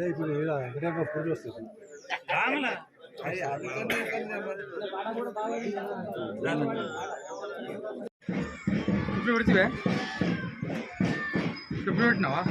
ఇప్పుడు పూజ వస్తుంది ఇప్పుడు పెడితే ఇప్పుడు పెట్టినావా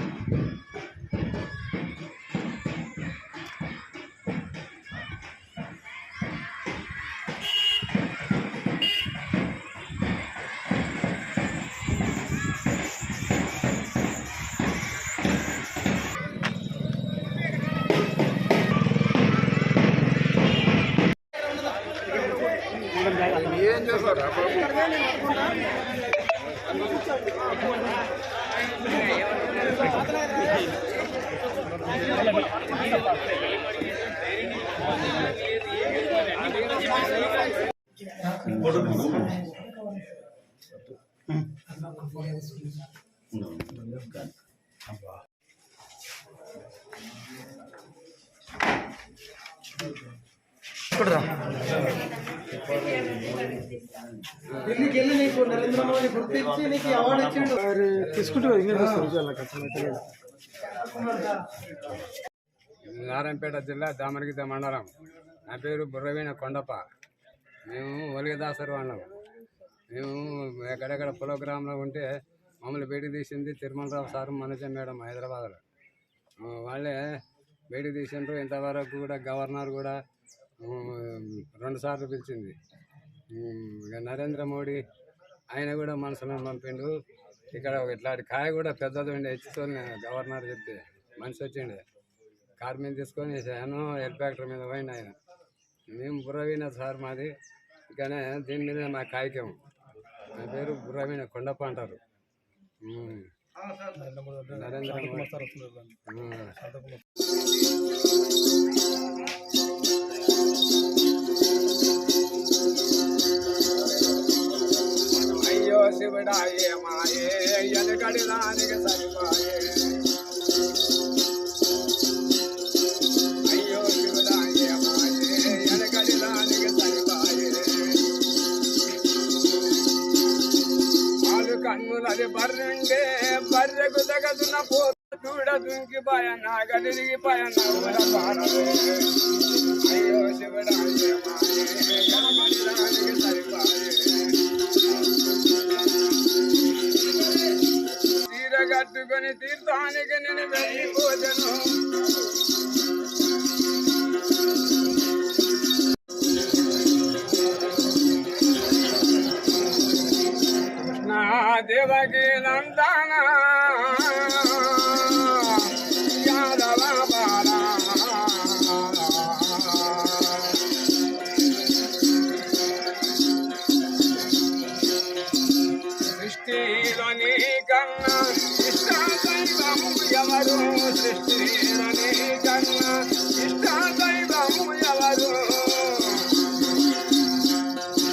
ఏం చేస్తారు నరేంద్ర మోడీ గుర్తించి నీకు అవార్డు ఇచ్చిండు తీసుకుంటే నారాయణపేట జిల్లా దామరగిద్ద మండలం. నా పేరు బుర్రవీణ కొండప్ప. మేము ఒలిగదాసరు అన్నాం. మేము ఎక్కడెక్కడ ప్రోగ్రాంలో ఉంటే మమ్మల్ని బయటికి తీసింది తిరుమలరావు సారు మనజ మేడం హైదరాబాద్లో. వాళ్ళే బయటికి తీసిండ్రు. ఇంతవరకు కూడా గవర్నర్ కూడా 2 సార్లు పిలిచింది. నరేంద్ర మోడీ ఆయన కూడా మనసులో పంపిండు. ఇక్కడ ఇట్లాంటి కాయ కూడా పెద్దది ఉండే హెచ్చుకొని గవర్నర్ చెప్తే మనిషి వచ్చిండే కారు మీద తీసుకొని ఎన్నో హెలికాప్టర్ మీద పోయింది ఆయన. మేము బుర్రవీణ సార్ మాది. ఇకనే దీని మీద మా కాయకం. నా పేరు బుర్రవీణ కొండప్ప అంటారు. నరేంద్ర మోడీ అయ్యో శివుడాయే మాయే ఎనకడి దానికి సరిపాయే. అయ్యో శివుడాయే మాయే ఎనకడి దానికి సరిపాయే. ఆలు కన్నులది బర్రెండే బర్రెకు తగదున్న పోత చూడ దుంకిపాయ నాగలిగిపాయ నవ్వుల పాడలే. అయ్యో శివుడాయే మాయే ఎనకడి దానికి సరిపాయే. కట్టుకొని తీర్థానికి నేను వెళ్ళిపోతాను. నా దేవకి నందన యాదవ బాల సృష్టిలోని కన్నా ఇష్టదైవము ఎవరు? సృష్టిలోని కన్నా ఇష్టదైవము ఎవరు?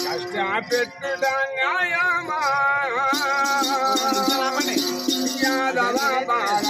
కష్టపెట్టుట న్యాయమా యాదవ బాల.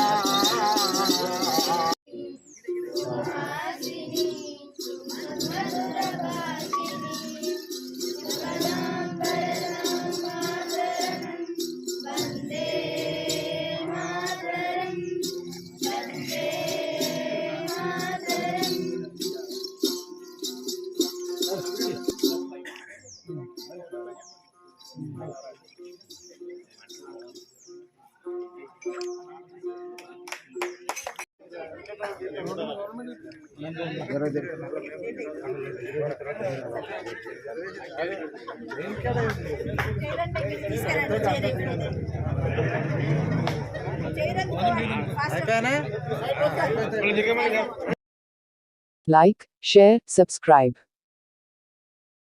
Like, share, subscribe.